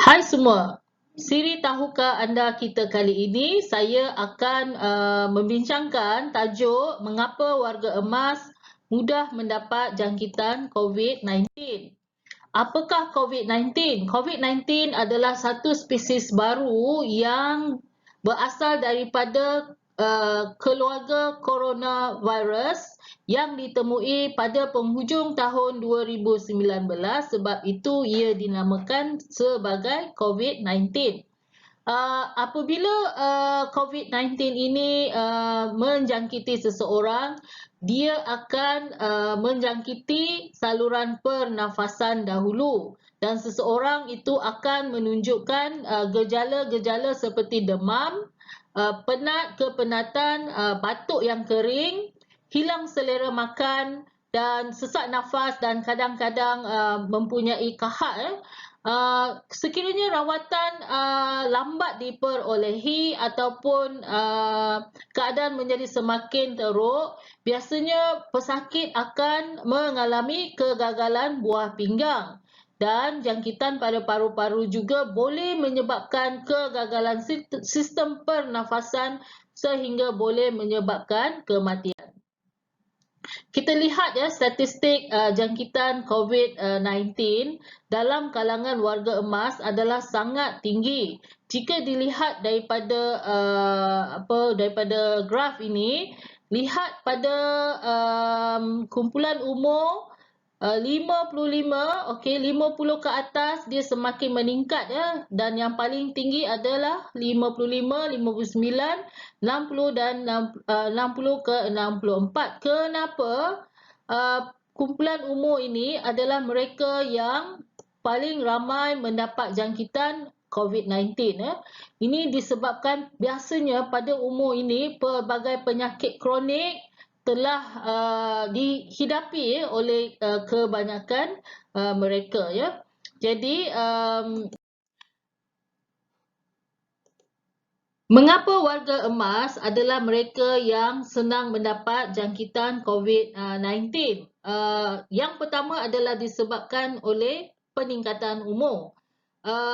Hai semua, siri tahukah anda kita kali ini saya akan membincangkan tajuk mengapa warga emas mudah mendapat jangkitan COVID-19. Apakah COVID-19? COVID-19 adalah satu spesies baru yang berasal daripada keluarga coronavirus yang ditemui pada penghujung tahun 2019, sebab itu ia dinamakan sebagai COVID-19. Apabila COVID-19 ini menjangkiti seseorang, dia akan menjangkiti saluran pernafasan dahulu, dan seseorang itu akan menunjukkan gejala-gejala seperti demam, penat, kepenatan, batuk yang kering, hilang selera makan dan sesak nafas, dan kadang-kadang mempunyai kahak. Sekiranya rawatan lambat diperolehi ataupun keadaan menjadi semakin teruk, biasanya pesakit akan mengalami kegagalan buah pinggang, dan jangkitan pada paru-paru juga boleh menyebabkan kegagalan sistem pernafasan sehingga boleh menyebabkan kematian. Kita lihat ya statistik jangkitan COVID-19 dalam kalangan warga emas adalah sangat tinggi. Jika dilihat daripada graf ini, lihat pada kumpulan umur 55, okey, 50 ke atas dia semakin meningkat ya, dan yang paling tinggi adalah 55, 59, 60 dan 60 ke 64. Kenapa? Kumpulan umur ini adalah mereka yang paling ramai mendapat jangkitan COVID-19. Ini disebabkan biasanya pada umur ini pelbagai penyakit kronik telah dihidapi oleh kebanyakan mereka ya. Jadi mengapa warga emas adalah mereka yang senang mendapat jangkitan COVID-19? Yang pertama adalah disebabkan oleh peningkatan umur.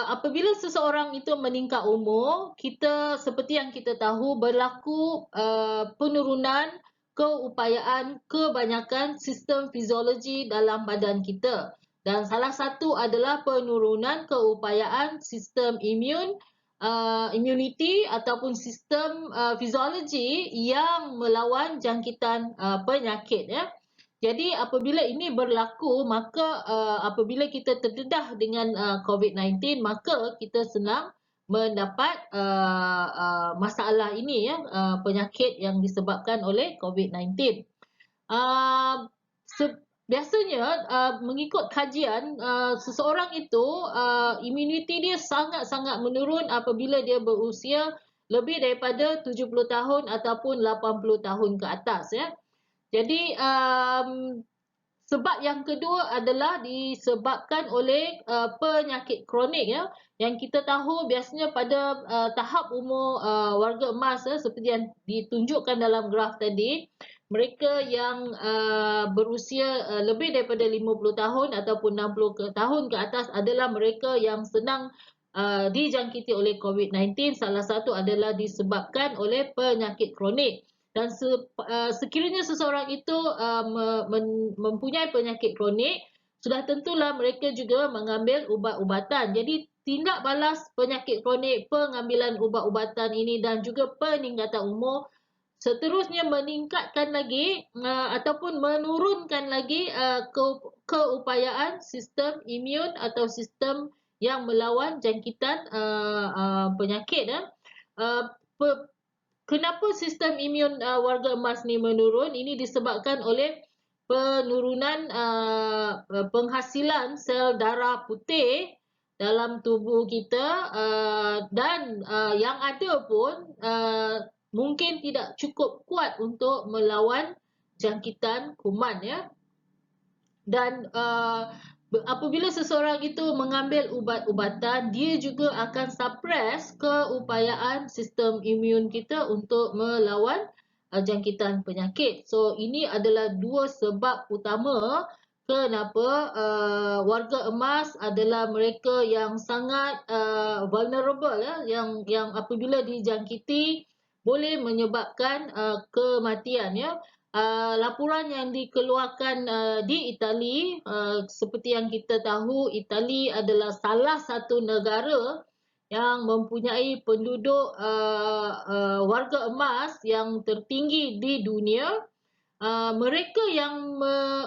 Apabila seseorang itu meningkat umur, kita seperti yang kita tahu berlaku penurunan keupayaan kebanyakan sistem fiziologi dalam badan kita, dan salah satu adalah penurunan keupayaan sistem immunity ataupun sistem fiziologi yang melawan jangkitan penyakit ya. Jadi apabila ini berlaku, maka apabila kita terdedah dengan COVID-19, maka kita senang mendapat masalah ini ya, penyakit yang disebabkan oleh COVID-19. Biasanya mengikut kajian, seseorang itu immunity dia sangat-sangat menurun apabila dia berusia lebih daripada 70 tahun ataupun 80 tahun ke atas ya. Jadi sebab yang kedua adalah disebabkan oleh penyakit kronik ya, yang kita tahu biasanya pada tahap umur warga emas seperti yang ditunjukkan dalam graf tadi, mereka yang berusia lebih daripada 50 tahun ataupun 60 tahun ke atas adalah mereka yang senang dijangkiti oleh COVID-19. Salah satu adalah disebabkan oleh penyakit kronik. Dan sekiranya seseorang itu mempunyai penyakit kronik, sudah tentulah mereka juga mengambil ubat-ubatan. Jadi tindak balas penyakit kronik, pengambilan ubat-ubatan ini dan juga peningkatan umur seterusnya meningkatkan lagi ataupun menurunkan lagi keupayaan sistem imun atau sistem yang melawan jangkitan penyakit. Kenapa sistem imun warga emas ni menurun? Ini disebabkan oleh penurunan penghasilan sel darah putih dalam tubuh kita, dan yang ada pun mungkin tidak cukup kuat untuk melawan jangkitan kuman ya. Dan apabila seseorang itu mengambil ubat-ubatan, dia juga akan suppress keupayaan sistem imun kita untuk melawan jangkitan penyakit. So ini adalah dua sebab utama Kenapa? Warga emas adalah mereka yang sangat vulnerable, ya, yang apabila dijangkiti boleh menyebabkan kematian, ya. Laporan yang dikeluarkan di Itali, seperti yang kita tahu, Itali adalah salah satu negara yang mempunyai penduduk warga emas yang tertinggi di dunia. Mereka yang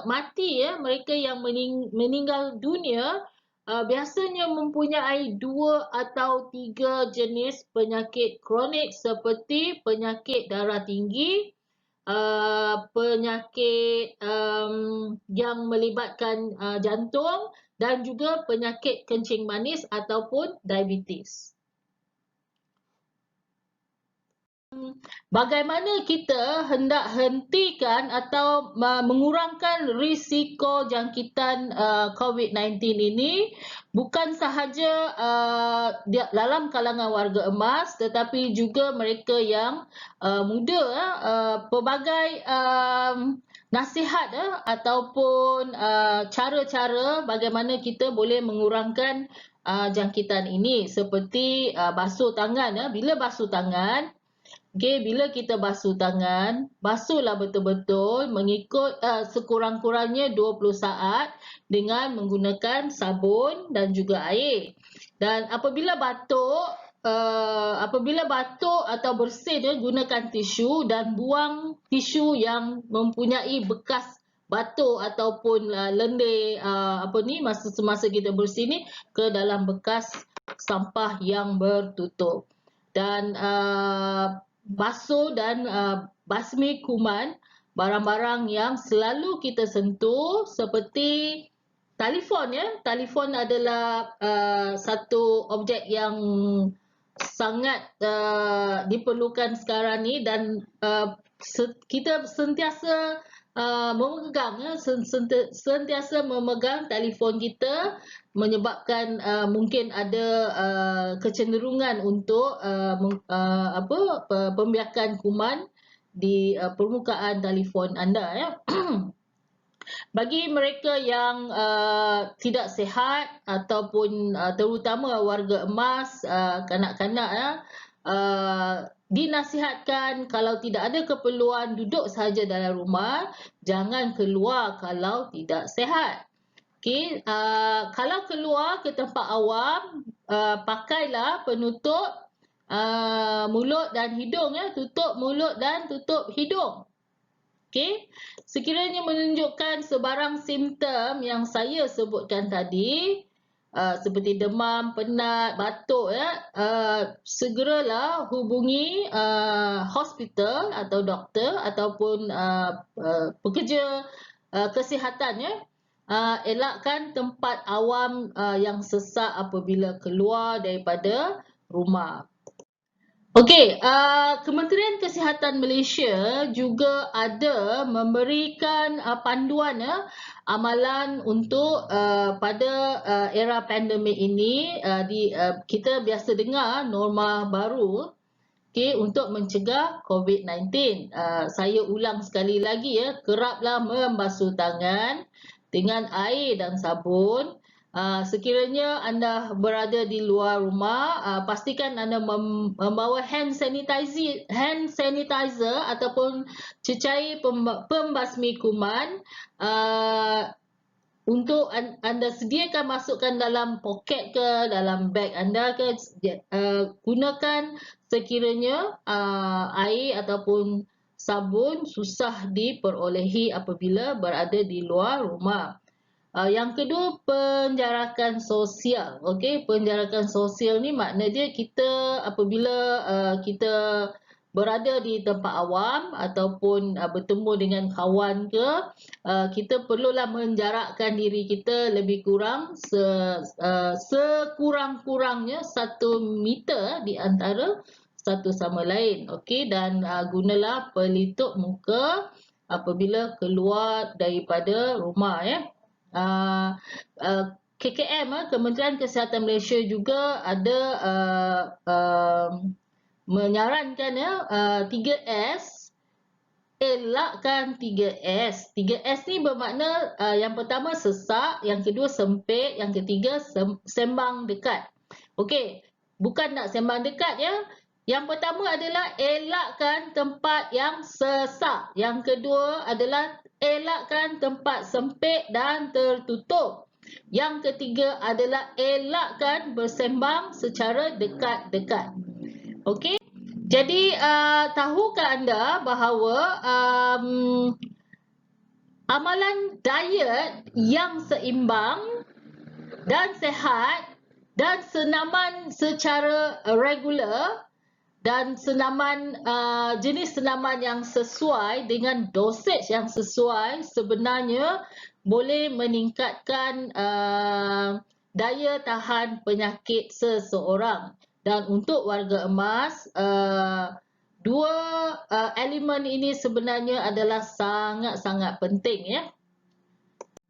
mati, ya, mereka yang meninggal dunia biasanya mempunyai 2 atau 3 jenis penyakit kronik seperti penyakit darah tinggi, penyakit yang melibatkan jantung, dan juga penyakit kencing manis ataupun diabetes. Bagaimana kita hendak hentikan atau mengurangkan risiko jangkitan COVID-19 ini, bukan sahaja dalam kalangan warga emas tetapi juga mereka yang muda. Pelbagai nasihat ataupun cara-cara bagaimana kita boleh mengurangkan jangkitan ini, seperti basuh tangan. Bila basuh tangan, bila kita basuh tangan, basuhlah betul-betul mengikut sekurang-kurangnya 20 saat dengan menggunakan sabun dan juga air. Dan apabila batuk atau bersin, gunakan tisu dan buang tisu yang mempunyai bekas batuk ataupun lendir masa semasa kita bersin ni ke dalam bekas sampah yang bertutup. Dan basuh dan basmi kuman barang-barang yang selalu kita sentuh, seperti telefon, ya. Telefon adalah satu objek yang sangat diperlukan sekarang ni, dan kita sentiasa sentiasa memegang telefon kita, menyebabkan mungkin ada kecenderungan untuk pembiakan kuman di permukaan telefon anda, ya. Bagi mereka yang tidak sihat ataupun terutama warga emas, kanak-kanak, ya, dinasihatkan kalau tidak ada keperluan duduk sahaja dalam rumah, jangan keluar kalau tidak sihat. Okey, kalau keluar ke tempat awam, pakailah penutup mulut dan hidung, ya. Tutup mulut dan tutup hidung. Okey, sekiranya menunjukkan sebarang simptom yang saya sebutkan tadi, seperti demam, penat, batuk, ya, segeralah hubungi hospital atau doktor ataupun pekerja kesihatan, ya. Elakkan tempat awam yang sesak apabila keluar daripada rumah. Okey, Kementerian Kesihatan Malaysia juga ada memberikan panduan, amalan untuk pada era pandemik ini. Kita biasa dengar norma baru, okey, untuk mencegah COVID-19. Saya ulang sekali lagi, ya, keraplah membasuh tangan dengan air dan sabun. Sekiranya anda berada di luar rumah, pastikan anda membawa hand sanitizer ataupun cecair pembasmi kuman. Untuk anda sediakan, masukkan dalam poket ke dalam beg anda ke. Gunakan sekiranya air ataupun sabun susah diperolehi apabila berada di luar rumah. Yang kedua, penjarakan sosial. Okey, penjarakan sosial ni makna dia kita apabila kita berada di tempat awam ataupun bertemu dengan kawan ke, kita perlulah menjarakkan diri kita lebih kurang sekurang-kurangnya 1 meter di antara satu sama lain. Okey, dan gunalah pelitup muka apabila keluar daripada rumah, ya. KKM, Kementerian Kesihatan Malaysia juga ada menyarankan 3S elakkan 3S. 3S ni bermakna yang pertama sesak, yang kedua sempit, yang ketiga sembang dekat. Okey, bukan nak sembang dekat ya. Yang pertama adalah elakkan tempat yang sesak. Yang kedua adalah elakkan tempat sempit dan tertutup. Yang ketiga adalah elakkan bersembang secara dekat-dekat. Okey. Jadi tahukah anda bahawa amalan diet yang seimbang dan sihat dan senaman secara regular dan senaman jenis senaman yang sesuai dengan dosage yang sesuai sebenarnya boleh meningkatkan daya tahan penyakit seseorang. Dan untuk warga emas, dua elemen ini sebenarnya adalah sangat-sangat penting ya.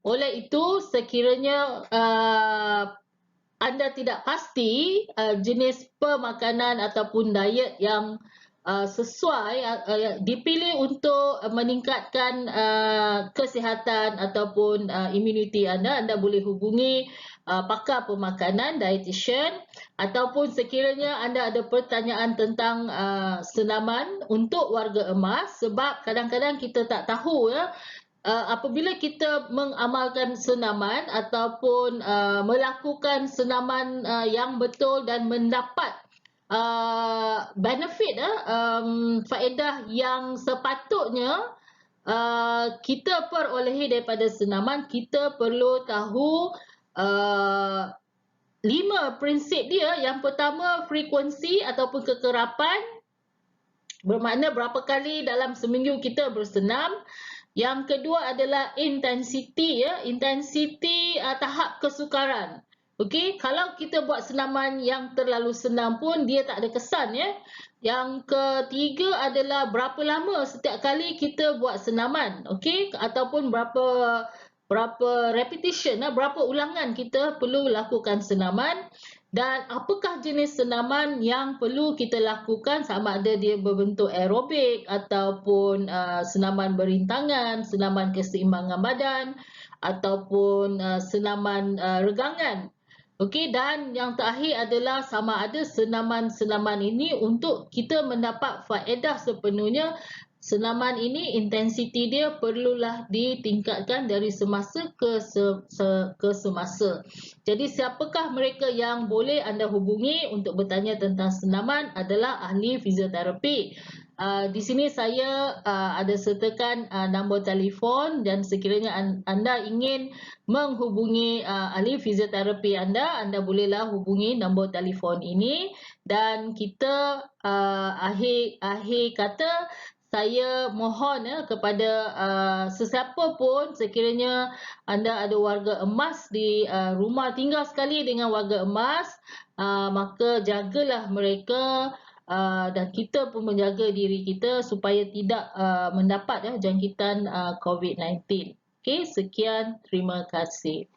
Oleh itu, sekiranya anda tidak pasti jenis pemakanan ataupun diet yang sesuai dipilih untuk meningkatkan kesihatan ataupun imuniti anda, anda boleh hubungi pakar pemakanan, dietitian, ataupun sekiranya anda ada pertanyaan tentang senaman untuk warga emas, sebab kadang-kadang kita tak tahu ya, apabila kita mengamalkan senaman ataupun melakukan senaman yang betul dan mendapat benefit, faedah yang sepatutnya kita perolehi daripada senaman, kita perlu tahu 5 prinsip dia. Yang pertama, frekuensi ataupun kekerapan, bermakna berapa kali dalam seminggu kita bersenam. Yang kedua adalah intensiti ya, intensiti tahap kesukaran. Okey, kalau kita buat senaman yang terlalu senang pun dia tak ada kesan ya. Yang ketiga adalah berapa lama setiap kali kita buat senaman, okey, ataupun berapa repetition, berapa ulangan kita perlu lakukan senaman. Dan apakah jenis senaman yang perlu kita lakukan, sama ada dia berbentuk aerobik ataupun senaman berintangan, senaman keseimbangan badan ataupun senaman regangan. Okey, dan yang terakhir adalah sama ada senaman-senaman ini untuk kita mendapat faedah sepenuhnya. Senaman ini intensiti dia perlulah ditingkatkan dari semasa ke semasa. Jadi siapakah mereka yang boleh anda hubungi untuk bertanya tentang senaman adalah ahli fizioterapi. Di sini saya ada sertakan nombor telefon, dan sekiranya anda ingin menghubungi ahli fizioterapi anda bolehlah hubungi nombor telefon ini. Dan kita akhir kata, saya mohon kepada sesiapa pun, sekiranya anda ada warga emas di rumah, tinggal sekali dengan warga emas, maka jagalah mereka dan kita pun menjaga diri kita supaya tidak mendapat jangkitan COVID-19. Okey, sekian, terima kasih.